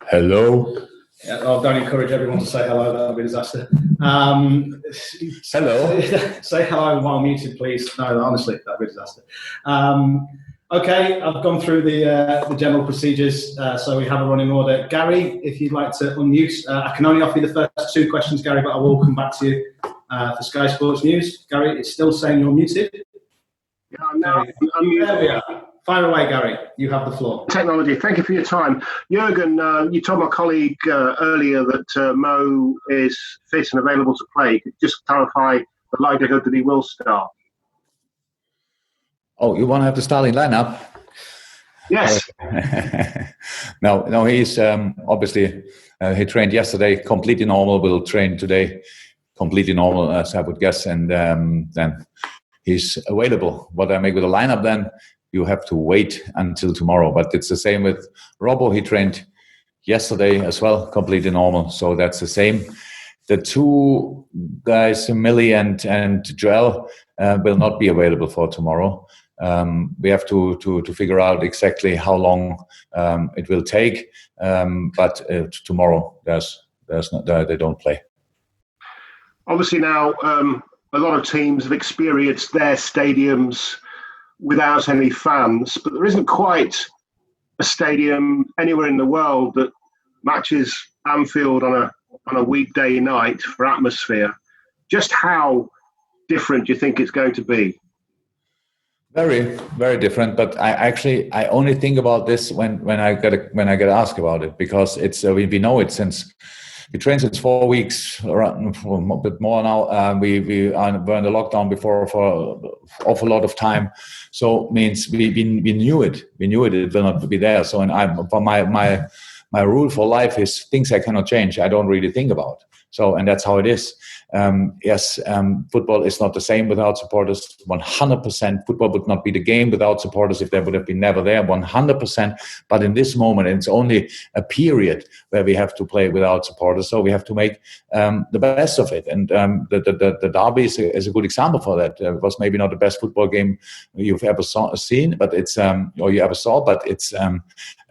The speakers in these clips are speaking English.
Hello. Yeah, don't encourage everyone to say hello. That would be a disaster. Hello. Say hello while muted, please. No, honestly, that would be a disaster. Okay, I've gone through the general procedures, so we have a running order. Gary, if you'd like to unmute, I can only offer you the first two questions, Gary, but I will come back to you for Sky Sports News. Gary, it's still saying you're muted. Yeah, I'm muted. There we are. Fire away, Gary. You have the floor. Technology. Thank you for your time. Jurgen, you told my colleague earlier that Mo is fit and available to play. Could you just clarify the likelihood that he will start? Oh, you want to have the starting lineup? Yes. No, he's obviously, he trained yesterday, completely normal, will train today, completely normal, as I would guess, and then he's available. What I make with the lineup then, you have to wait until tomorrow. But it's the same with Robbo. He trained yesterday as well, completely normal. So that's the same. The two guys, Millie and Joel, will not be available for tomorrow. We have to figure out exactly how long it will take. But tomorrow, there's not, they don't play. Obviously now, a lot of teams have experienced their stadiums without any fans, but there isn't quite a stadium anywhere in the world that matches Anfield on a weekday night for atmosphere. Just how different do you think it's going to be? Very, very different. But I only think about this when I get asked about it, because it's we know it since. We trained since 4 weeks, around a bit more now. We were in the lockdown before for an awful lot of time, so means we knew it. We knew it will not be there. So, and my rule for life is things I cannot change. I don't really think about. So, and that's how it is. Yes, football is not the same without supporters. 100%. Football would not be the game without supporters if they would have been never there. 100%. But in this moment, it's only a period where we have to play without supporters. So we have to make the best of it. And the derby is a good example for that. It was maybe not the best football game you've ever seen, but it's or you ever saw. But it's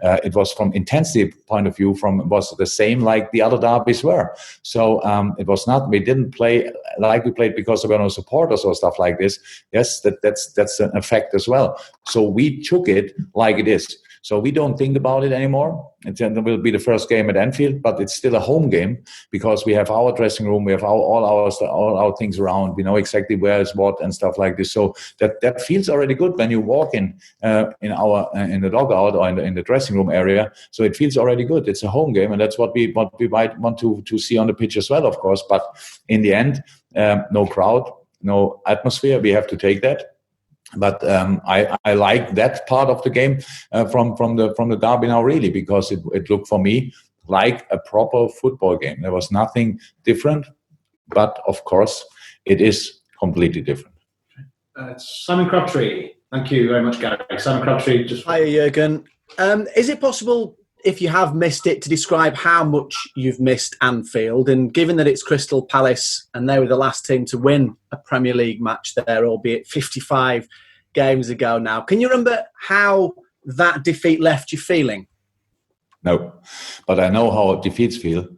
it was from intensity point of view. Was the same like the other derbies were. So it was not. We didn't play like we played because there were no supporters or stuff like this. Yes, that's an effect as well. So we took it like it is. So we don't think about it anymore. It will be the first game at Anfield, but it's still a home game because we have our dressing room, we have all our things around. We know exactly where is what and stuff like this. So that feels already good when you walk in the dugout or in the dressing room area. So it feels already good. It's a home game, and that's what we might want to see on the pitch as well, of course. But in the end, no crowd, no atmosphere. We have to take that. But I like that part of the game from the derby now, really, because it looked for me like a proper football game. There was nothing different, but of course it is completely different. Simon Crabtree, thank you very much, Gary. Simon Crabtree, just hi, Jurgen. Is it possible, if you have missed it, to describe how much you've missed Anfield? And given that it's Crystal Palace and they were the last team to win a Premier League match there, albeit 55 games ago now, can you remember how that defeat left you feeling? No, but I know how defeats feel.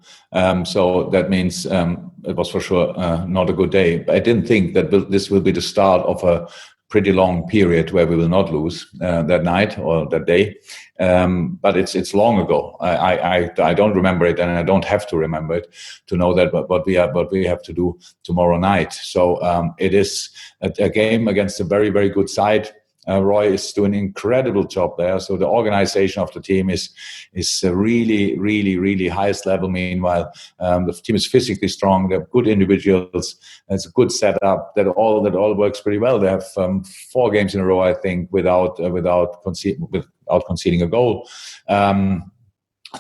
So that means it was for sure not a good day. I didn't think that this will be the start of a pretty long period where we will not lose that night or that day. But it's long ago. I don't remember it, and I don't have to remember it to know that what we have to do tomorrow night. So it is a game against a very, very good side. Roy is doing an incredible job there. So the organization of the team is really, really, really highest level. Meanwhile, the team is physically strong. They have good individuals. It's a good setup. That all works pretty well. They have 4 games in a row, I think, without conceding a goal.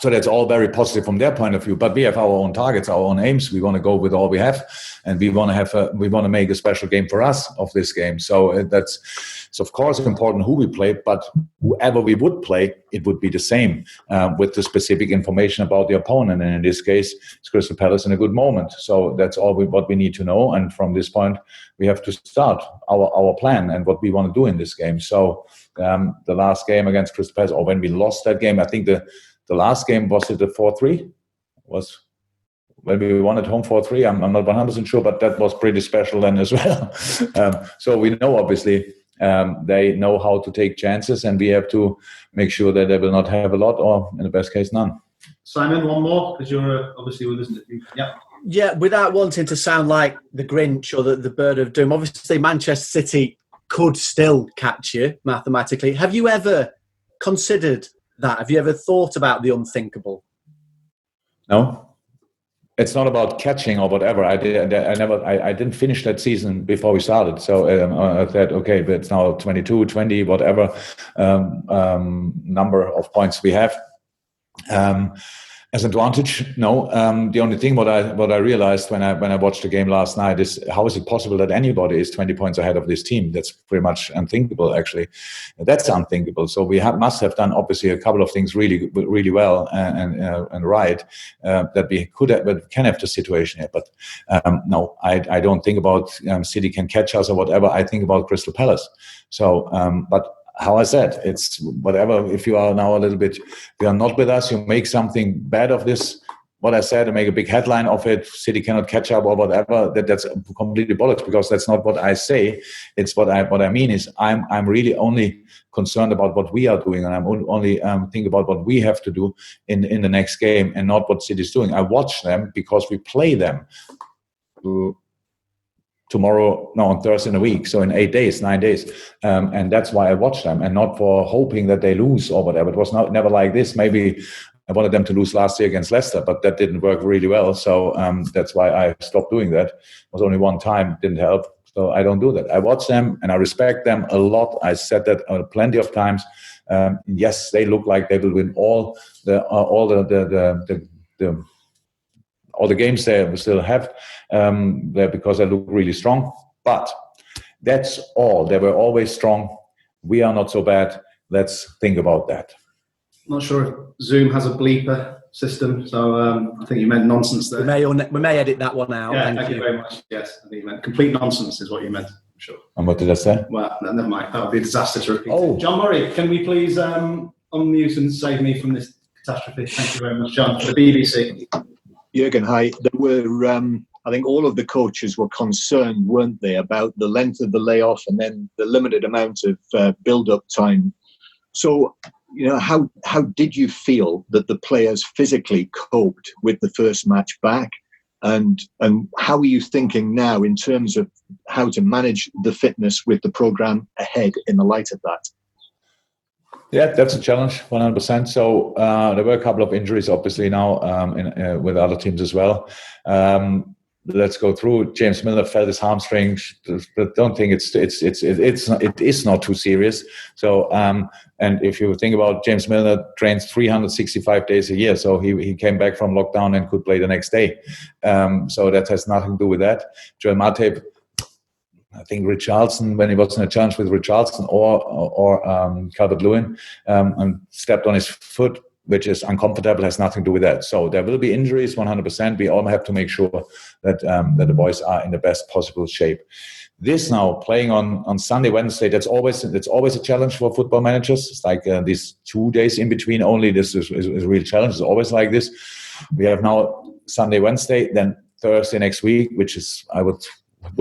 So that's all very positive from their point of view. But we have our own targets, our own aims. We want to go with all we have, and we want to make a special game for us of this game. So it's of course important who we play, but whoever we would play, it would be the same with the specific information about the opponent. And in this case, it's Crystal Palace in a good moment. So that's all what we need to know. And from this point, we have to start our plan and what we want to do in this game. So the last game against Crystal Palace, or when we lost that game, I think the the last game, was it the 4-3? Was when we won at home 4-3. I'm not 100% sure, but that was pretty special then as well. So we know, obviously, they know how to take chances, and we have to make sure that they will not have a lot, or in the best case, none. Simon, one more, because you're obviously with us. Yeah. Yeah, without wanting to sound like the Grinch or the bird of doom, obviously Manchester City could still catch you mathematically. Have you ever considered that? Have you ever thought about the unthinkable? No. It's not about catching or whatever. I didn't finish that season before we started. So I said, okay, but it's now 22, 20, whatever number of points we have. As advantage, no. The only thing what I realized when I watched the game last night is, how is it possible that anybody is 20 points ahead of this team? That's pretty much unthinkable, actually. That's unthinkable. So we must have done, obviously, a couple of things really, really well and right, that we could have, but can have the situation here. But no, I don't think about City can catch us or whatever. I think about Crystal Palace. So, but how I said, it's whatever. If you are now a little bit, you are not with us, you make something bad of this, what I said, and make a big headline of it, City cannot catch up or whatever, that's completely bollocks, because that's not what I say. It's what I mean is, I'm really only concerned about what we are doing, and I'm only think about what we have to do in the next game, and not what City is doing. I watch them because we play them on Thursday in a week, so in 9 days, and that's why I watch them, and not for hoping that they lose or whatever. It was never like this. Maybe I wanted them to lose last year against Leicester, but that didn't work really well, so that's why I stopped doing that. It was only one time, didn't help, so I don't do that. I watch them and I respect them a lot. I said that plenty of times. Yes, they look like they will win all the games they still have, because they look really strong. But that's all. They were always strong. We are not so bad. Let's think about that. Not sure if Zoom has a bleeper system, so I think you meant nonsense there. We may edit that one out. Yeah, thank you very much. Yes, I think you meant complete nonsense is what you meant. I'm sure. And what did I say? Well, never mind. That would be a disaster to repeat. John Murray, can we please unmute and save me from this catastrophe? Thank you very much, John, for the BBC. Jurgen, hi. There were, I think all of the coaches were concerned, weren't they, about the length of the layoff and then the limited amount of build-up time. So, how did you feel that the players physically coped with the first match back? And how are you thinking now in terms of how to manage the fitness with the programme ahead in the light of that? Yeah, that's a challenge, 100%. So there were a couple of injuries, obviously, now with other teams as well. Let's go through. James Milner felt his hamstring. But don't think it is not too serious. So and if you think about James Milner, trains 365 days a year, so he came back from lockdown and could play the next day. So that has nothing to do with that. Joel Matip, I think Richarlison, when he was in a challenge with Richarlison or Calvert-Lewin, and stepped on his foot, which is uncomfortable, has nothing to do with that. So there will be injuries, 100%. We all have to make sure that the boys are in the best possible shape. This now, playing on Sunday, Wednesday, that's always a challenge for football managers. It's like these 2 days in between only. This is a real challenge. It's always like this. We have now Sunday, Wednesday, then Thursday next week, which is, I would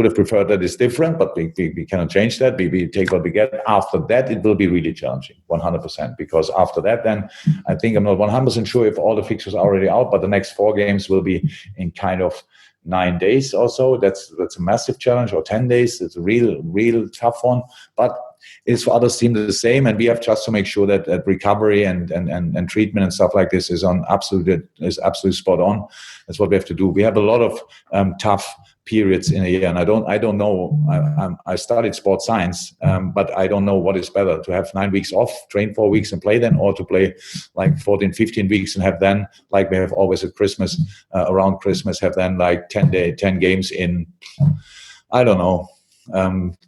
have preferred that it's different, but we cannot change that. We take what we get. After that, it will be really challenging, 100%, because after that, then I think I'm not 100% sure if all the fixtures are already out, but the next 4 games will be in kind of 9 days or so. That's a massive challenge, or 10 days. It's a real tough one, but it's for other teams the same, and we have just to make sure that recovery and treatment and stuff like this is absolutely spot on. That's what we have to do. We have a lot of tough periods in a year, and I don't know. I studied sports science, but I don't know what is better, to have 9 weeks off, train 4 weeks and play then, or to play like 14, 15 weeks and have then, like we have always at Christmas, around Christmas, have then like 10 games in, I don't know,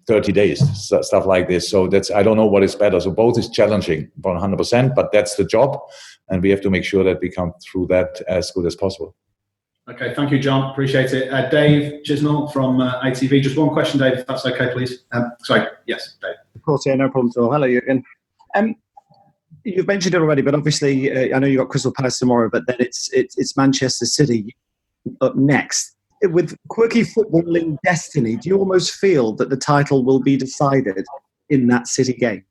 30 days, stuff like this. So I don't know what is better. So both is challenging 100%, but that's the job, and we have to make sure that we come through that as good as possible. Okay, thank you, John. Appreciate it. Dave Chisnell from ITV. Just one question, Dave, if that's okay, please. Sorry. Yes, Dave. Of course, yeah, no problem at all. Hello, Jurgen. You've mentioned it already, but obviously, I know you've got Crystal Palace tomorrow, but then it's Manchester City up next. With quirky footballing destiny, do you almost feel that the title will be decided in that City game?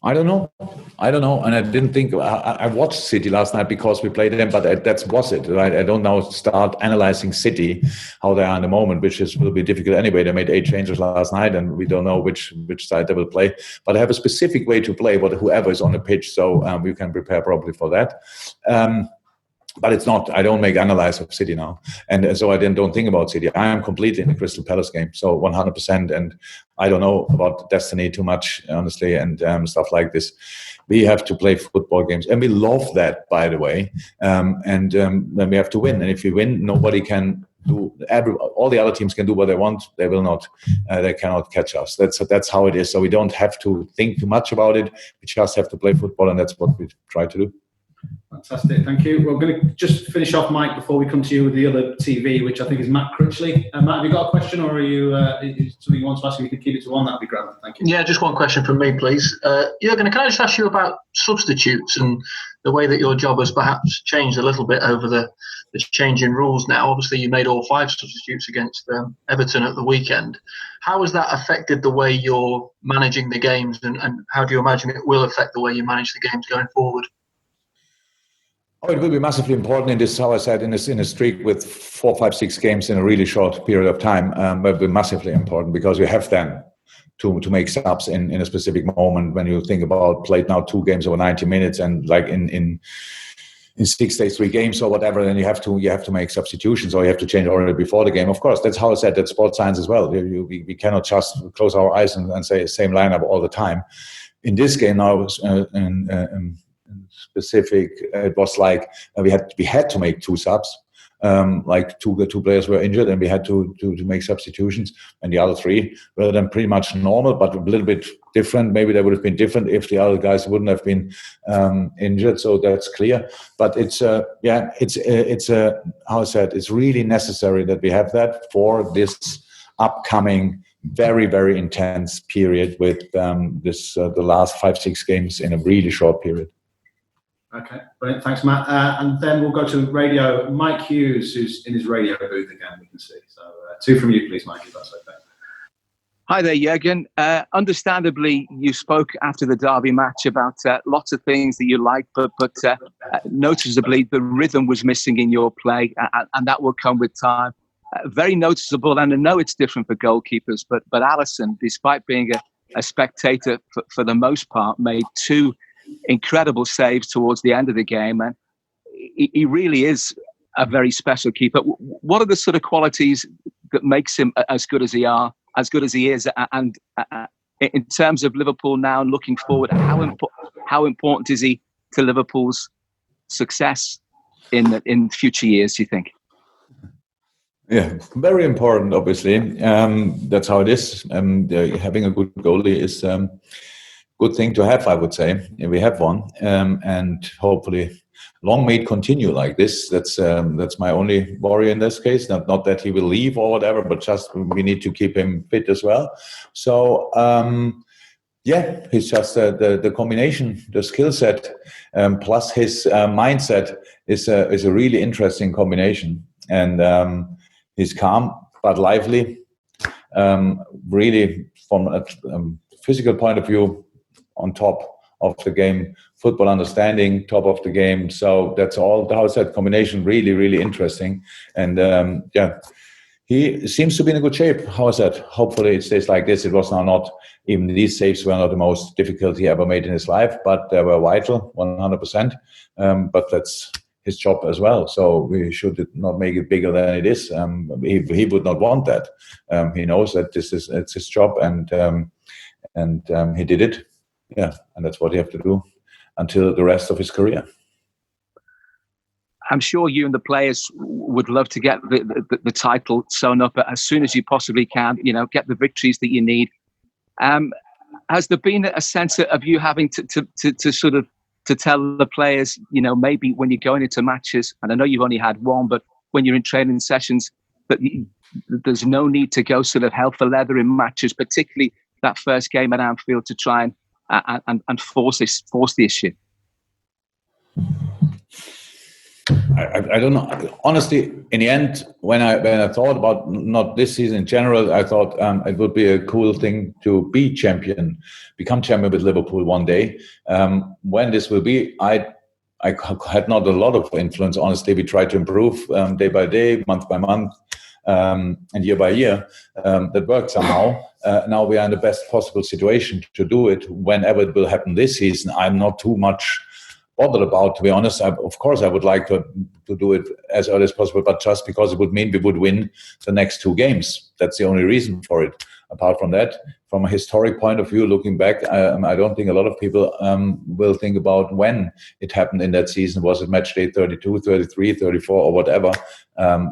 I don't know, and I didn't think. I watched City last night because we played them, but that was it, right? I don't now start analyzing City, how they are in the moment, which will be difficult anyway. They made 8 changes last night, and we don't know which side they will play. But I have a specific way to play, whoever is on the pitch, so we can prepare properly for that. But it's not. I don't make analysis of City now, and so I don't think about City. I am completely in the Crystal Palace game, so 100%. And I don't know about destiny too much, honestly, and stuff like this. We have to play football games, and we love that, by the way. And then we have to win. And if we win, nobody can do. All the other teams can do what they want. They will not. They cannot catch us. That's how it is. So we don't have to think too much about it. We just have to play football, and that's what we try to do. Fantastic, thank you. We're going to just finish off, Mike, before we come to you with the other TV, which I think is Matt Critchley. Matt, have you got a question, or are you something you want to ask? If you could keep it to one, that'd be grand. Thank you. Yeah, just one question from me, please. Jurgen, can I just ask you about substitutes and the way that your job has perhaps changed a little bit over the change in rules now? Obviously, you made all 5 substitutes against Everton at the weekend. How has that affected the way you're managing the games, and how do you imagine it will affect the way you manage the games going forward? Oh, it will be massively important in this, how I said, in a streak with 4, 5, 6 games in a really short period of time. But it will be massively important because you have then to make subs in a specific moment. When you think about played now 2 games over 90 minutes and like in 6 days, 3 games or whatever, then you have to make substitutions, or you have to change already before the game. Of course, that's how I said that sports science as well. We cannot just close our eyes and say the same lineup all the time. In this game now, specific, it was like we had to make 2 subs. Like two players were injured, and we had to make substitutions, and the other 3 were then pretty much normal, but a little bit different. Maybe they would have been different if the other guys wouldn't have been injured. So that's clear. But it's how I said, it's really necessary that we have that for this upcoming very, very intense period with the last 5, 6 games in a really short period. Okay, brilliant. Thanks, Matt. And then we'll go to radio. Mike Hughes, who's in his radio booth again, we can see. So 2 from you, please, Mike, if that's okay. Hi there, Jurgen. Understandably, you spoke after the Derby match about lots of things that you liked, but noticeably the rhythm was missing in your play, and that will come with time. Very noticeable, and I know it's different for goalkeepers, but Alisson, despite being a spectator for the most part, made 2 incredible saves towards the end of the game, and he really is a very special keeper. What are the sort of qualities that makes him as good as he is, and in terms of Liverpool now looking forward, how important is he to Liverpool's success in future years, do you think? Yeah, very important, obviously. That's how it is. Having a good goalie is good thing to have, I would say. We have one, and hopefully long may it continue like this. That's my only worry in this case. Not that he will leave or whatever, but just we need to keep him fit as well. So it's just the combination, the skill set, plus his mindset is a really interesting combination. And he's calm but lively. Really, from a physical point of view, on top of the game, football understanding, top of the game. So that's all. How is that combination really, really interesting? And he seems to be in a good shape. How is that? Hopefully it stays like this. It was now not, even these saves were not the most difficult he ever made in his life, but they were vital, 100%. But that's his job as well. So we should not make it bigger than it is. He would not want that. He knows that it's his job, and he did it. Yeah, and that's what you have to do until the rest of his career. I'm sure you and the players would love to get the title sewn up as soon as you possibly can, get the victories that you need. Has there been a sense of you having to sort of to tell the players, maybe when you're going into matches, and I know you've only had one, but when you're in training sessions, that there's no need to go sort of hell for leather in matches, particularly that first game at Anfield, to try and and force the issue? I don't know. Honestly, in the end, when I thought about not this season in general, I thought it would be a cool thing to become champion with Liverpool one day. When this will be, I had not a lot of influence. Honestly, we tried to improve day by day, month by month, and year by year. That worked somehow. Now we are in the best possible situation to do it. Whenever it will happen this season, I'm not too much bothered about, to be honest. Of course, I would like to do it as early as possible, but just because it would mean we would win the next 2 games. That's the only reason for it. Apart from that, from a historic point of view, looking back, I don't think a lot of people will think about when it happened in that season. Was it match day 32, 33, 34, or whatever?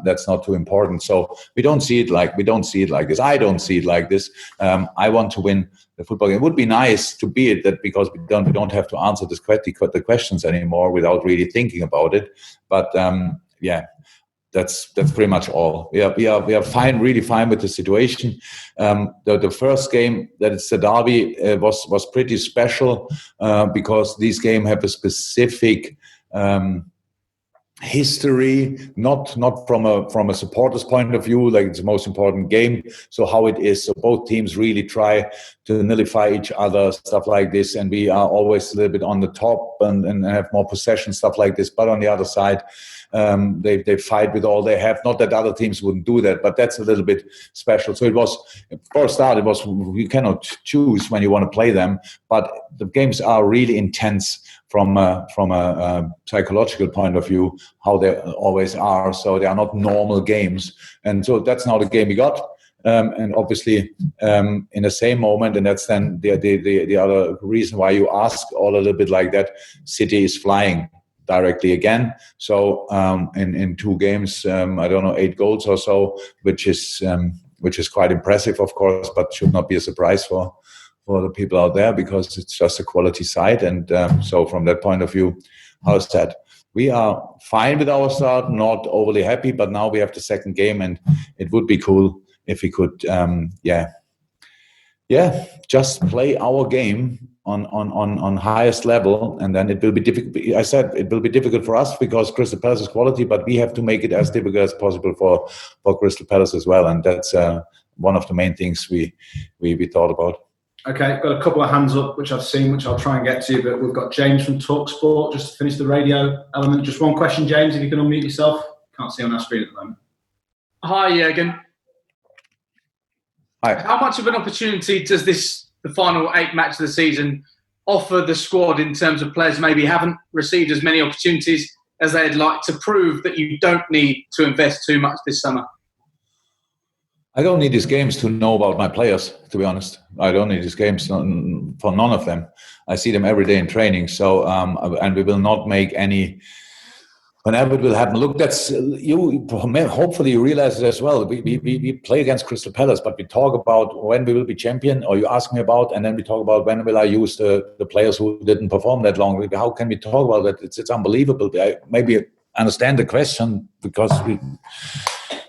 That's not too important. So we don't see it like this. I don't see it like this. I want to win the football game. It would be nice to be it that, because we don't have to answer the questions anymore without really thinking about it. But that's pretty much all. We are fine, really fine with the situation. The first game, that it's the derby, was pretty special because these games have a specific history, not from a supporter's point of view, like it's the most important game. So how it is, so both teams really try to nullify each other, stuff like this, and we are always a little bit on the top and have more possession, stuff like this. But on the other side, they fight with all they have. Not that other teams wouldn't do that, but that's a little bit special. So it was, for a start, you cannot choose when you want to play them, but the games are really intense from a psychological point of view, how they always are. So they are not normal games. And so that's now the game we got. And obviously, in the same moment, and that's then the other reason why you ask all a little bit like that, City is flying directly again. So in 2 games, I don't know, 8 goals or so, which is quite impressive, of course, but should not be a surprise for the people out there, because it's just a quality side. And so from that point of view, how's that? We are fine with our start, not overly happy, but now we have the second game, and it would be cool if we could, just play our game on highest level, and then it will be difficult. I said it will be difficult for us because Crystal Palace is quality, but we have to make it as difficult as possible for Crystal Palace as well, and that's one of the main things we thought about. Okay, got a couple of hands up, which I've seen, which I'll try and get to, but we've got James from TalkSport, just to finish the radio element. Just one question, James, if you can unmute yourself. Can't see on our screen at the moment. Hi, Jurgen. Hi. How much of an opportunity does the final 8 match of the season offer the squad in terms of players maybe haven't received as many opportunities as they'd like, to prove that you don't need to invest too much this summer? I don't need these games to know about my players, to be honest. I don't need these games for none of them. I see them every day in training. So, and we will not make any, whenever it will happen. Look, that's you. Hopefully you realize it as well. We play against Crystal Palace, but we talk about when we will be champion, or you ask me about, and then we talk about when will I use the players who didn't perform that long. How can we talk about that? It's unbelievable. I maybe understand the question because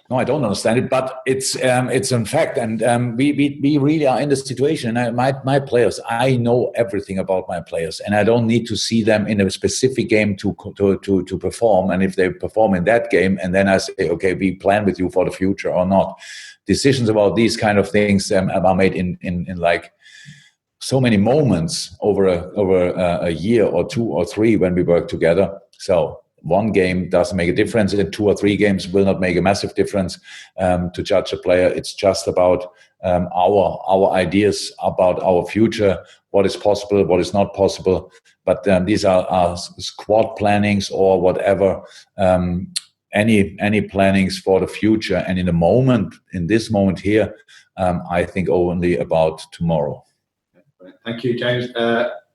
no, I don't understand it, but it's in fact, and we really are in this situation. And my players, I know everything about my players, and I don't need to see them in a specific game to perform. And if they perform in that game, and then I say, okay, we plan with you for the future or not. Decisions about these kind of things are made in like so many moments over a year or 2 or 3 when we work together. So one game doesn't make a difference, and 2 or 3 games will not make a massive difference to judge a player. It's just about our ideas about our future, what is possible, what is not possible. But these are squad plannings or whatever, any plannings for the future. And in this moment here, I think only about tomorrow. Thank you, James.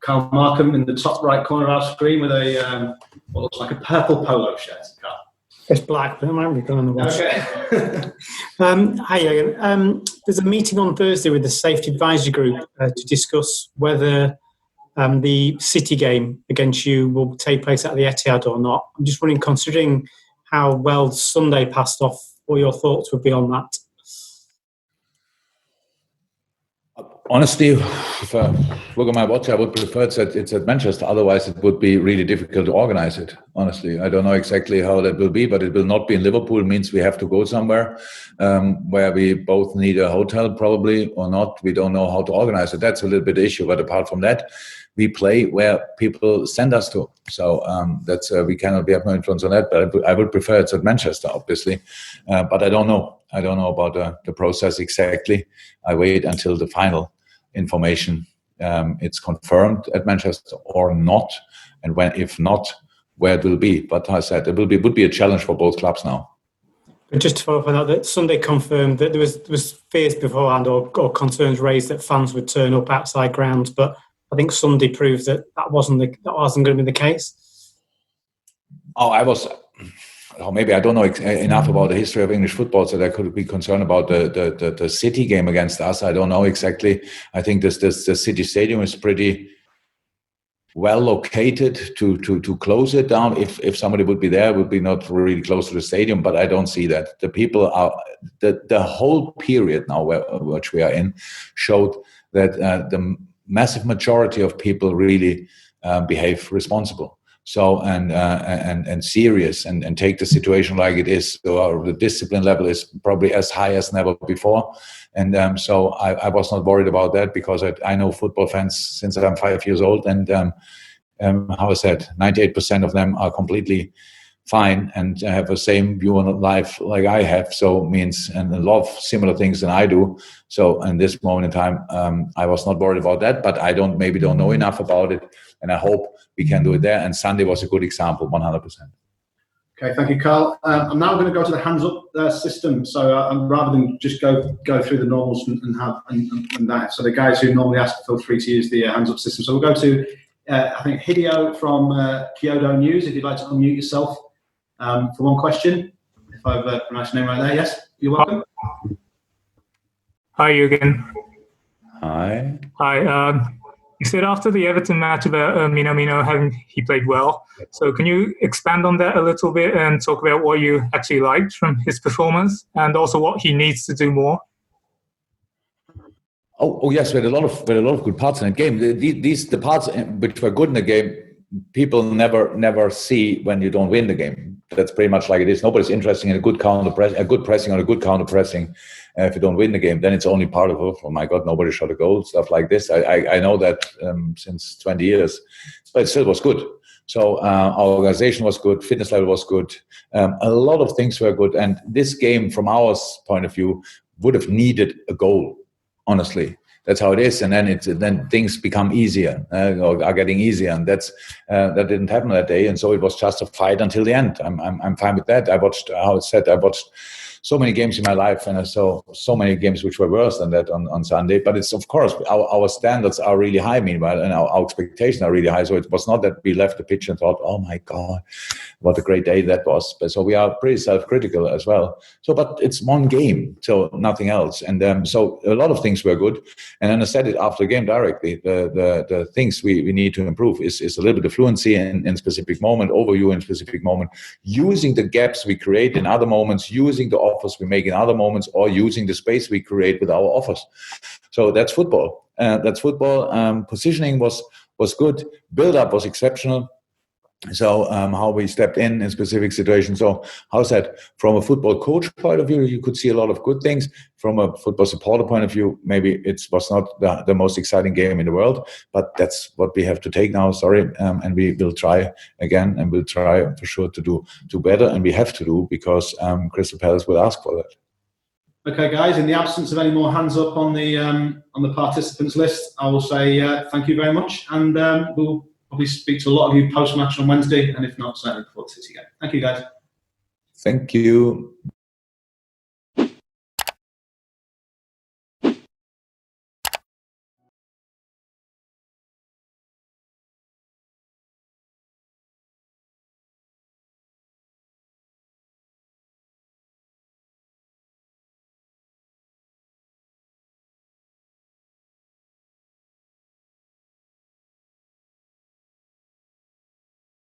Carl Markham in the top right corner of our screen with a what looks like a purple polo shirt. Carl. It's black, but it might be on the watch. Okay. Hi, Jurgen. There's a meeting on Thursday with the Safety Advisory Group to discuss whether the City game against you will take place at the Etihad or not. I'm just wondering, considering how well Sunday passed off, what your thoughts would be on that. Honestly, if I look at my watch, I would prefer it's at Manchester. Otherwise, it would be really difficult to organize it. Honestly, I don't know exactly how that will be, but it will not be in Liverpool. It means we have to go somewhere where we both need a hotel, probably, or not. We don't know how to organize it. That's a little bit the issue. But apart from that, we play where people send us to. So that's we cannot have no influence on that. But I would prefer it's at Manchester, obviously. But I don't know. I don't know about the process exactly. I wait until the final information it's confirmed at Manchester or not, and when, if not, where it will be. But I said it would be a challenge for both clubs now. But just to follow up on that Sunday confirmed that there was fears beforehand or concerns raised that fans would turn up outside grounds, but I think Sunday proved that wasn't going to be the case. Maybe I don't know enough about the history of English football, so I could be concerned about the City game against us. I don't know exactly. I think the City Stadium is pretty well located to close it down. If somebody would be there, it would be not really close to the stadium. But I don't see that. The people are the whole period now which we are in showed that the massive majority of people really behave responsible. So and serious and take the situation like it is. So the discipline level is probably as high as never before, and so I was not worried about that because I know football fans since I'm 5 years old, and how I said, 98% of them are completely fine and have the same view on life like I have. So means and love similar things than I do. So in this moment in time, I was not worried about that, but I don't know enough about it, and I hope we can do it there. And Sunday was a good example, 100%. Okay, thank you, Carl. I'm now going to go to the hands up system. So rather than just go through the normals and that, so the guys who normally ask, feel free to use the hands up system. So we'll go to I think Hideo from Kyoto News. If you'd like to unmute yourself for one question, if I've pronounced your name right there. Yes, you're welcome. Hi, Jurgen. Hi. Hi. You said after the Everton match about Minamino, he played well. So can you expand on that a little bit and talk about what you actually liked from his performance and also what he needs to do more? Oh yes, we had a lot of good parts in the game. The parts which were good in the game, people never see when you don't win the game. That's pretty much like it is. Nobody's interested in a good pressing or a good counter pressing. If you don't win the game, then it's only part of, oh my God, nobody shot a goal, stuff like this. I know that since 20 years, but it still was good. So our organization was good, fitness level was good. A lot of things were good. And this game, from our point of view, would have needed a goal, honestly. That's how it is, and then things become easier, or are getting easier, and that didn't happen that day, and so it was just a fight until the end. I'm fine with that. I watched so many games in my life, and I saw so many games which were worse than that on Sunday. But it's, of course, our standards are really high, meanwhile, and our expectations are really high. So it was not that we left the pitch and thought, oh my God, what a great day that was. But so we are pretty self-critical as well. So, but it's one game, so nothing else. And so a lot of things were good. And then I said it after the game directly. The things we need to improve is a little bit of fluency in specific moment, overview in specific moment, using the gaps we create in other moments, using the offers we make in other moments, or using the space we create with our offers. So that's football. Positioning was good. Build-up was exceptional. So how we stepped in specific situations. So how's that? From a football coach point of view, you could see a lot of good things. From a football supporter point of view, maybe it was not the most exciting game in the world, but that's what we have to take now. Sorry, and we will try again, and we'll try for sure to do better, and we have to do because Crystal Palace will ask for that. Okay, guys. In the absence of any more hands up on the participants list, I will say thank you very much, and we'll probably speak to a lot of you post-match on Wednesday, and if not, certainly before the City game. Thank you, guys. Thank you.